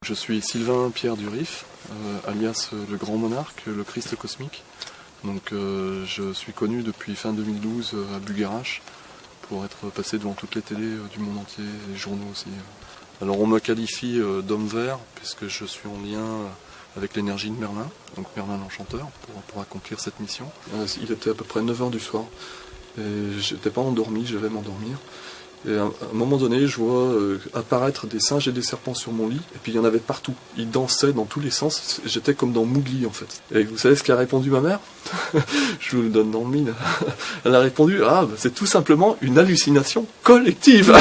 Je suis Sylvain Pierre Durif, alias le Grand Monarque, le Christ Cosmique. Donc je suis connu depuis fin 2012 à Bugarach pour être passé devant toutes les télés du monde entier, les journaux aussi. Alors on me qualifie d'homme vert puisque je suis en lien avec l'énergie de Merlin, donc Merlin l'Enchanteur, pour accomplir cette mission. Il était à peu près 9h du soir et j'étais pas endormi, je vais m'endormir. Et à un moment donné, je vois apparaître des singes et des serpents sur mon lit, et puis il y en avait partout. Ils dansaient dans tous les sens, j'étais comme dans Mowgli en fait. Et vous savez ce qu'a répondu ma mère? Je vous le donne dans le mille. Elle a répondu, c'est tout simplement une hallucination collective.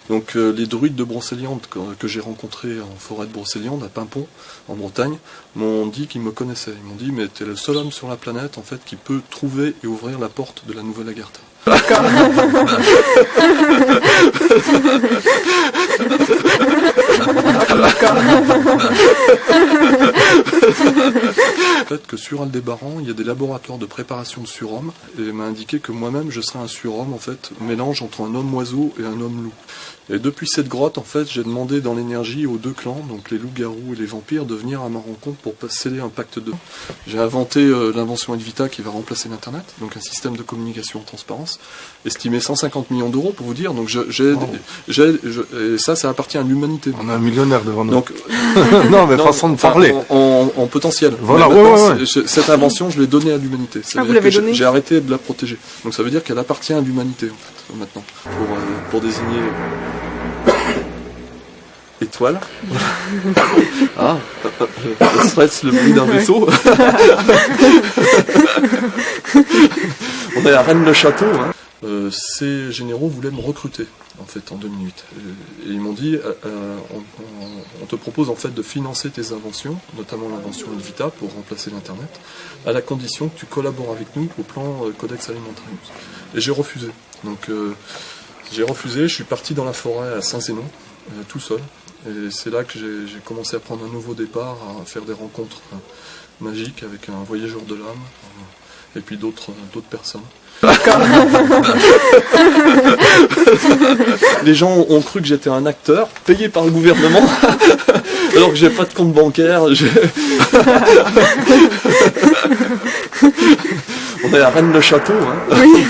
Donc les druides de Brocéliande que j'ai rencontrés en forêt de Brocéliande, à Paimpont, en Bretagne, m'ont dit qu'ils me connaissaient. Ils m'ont dit, mais t'es le seul homme sur la planète en fait qui peut trouver et ouvrir la porte de la Nouvelle Agartha. En fait que sur Aldébaran, il y a des laboratoires de préparation de surhomme, et il m'a indiqué que moi-même je serais un surhomme en fait, mélange entre un homme oiseau et un homme loup. Et depuis cette grotte, en fait, j'ai demandé dans l'énergie aux deux clans, donc les loups-garous et les vampires, de venir à ma rencontre pour sceller un pacte de... J'ai inventé l'invention Edvita qui va remplacer l'Internet, donc un système de communication en transparence, estimé 150 millions d'euros pour vous dire, donc et ça appartient à l'humanité. On a un millionnaire devant nous. Donc, non, mais façon de parler. En potentiel. Voilà, ouais. Cette invention, je l'ai donnée à l'humanité. Vous l'avez donnée ? J'ai arrêté de la protéger. Donc ça veut dire qu'elle appartient à l'humanité, en fait, maintenant, pour désigner... étoile. Serait-ce le bruit d'un vaisseau? On est à Rennes-le-Château. Ces généraux voulaient me recruter en fait en 2008. Et ils m'ont dit on te propose en fait de financer tes inventions, notamment l'invention Edvita pour remplacer l'Internet, à la condition que tu collabores avec nous au plan Codex Alimentarius. Et j'ai refusé. Donc j'ai refusé, je suis parti dans la forêt à Saint-Zénon, tout seul. Et c'est là que j'ai commencé à prendre un nouveau départ, à faire des rencontres magiques avec un voyageur de l'âme, et puis d'autres personnes. Les gens ont cru que j'étais un acteur, payé par le gouvernement, alors que j'ai pas de compte bancaire. On est à Rennes-le-Château. Oui.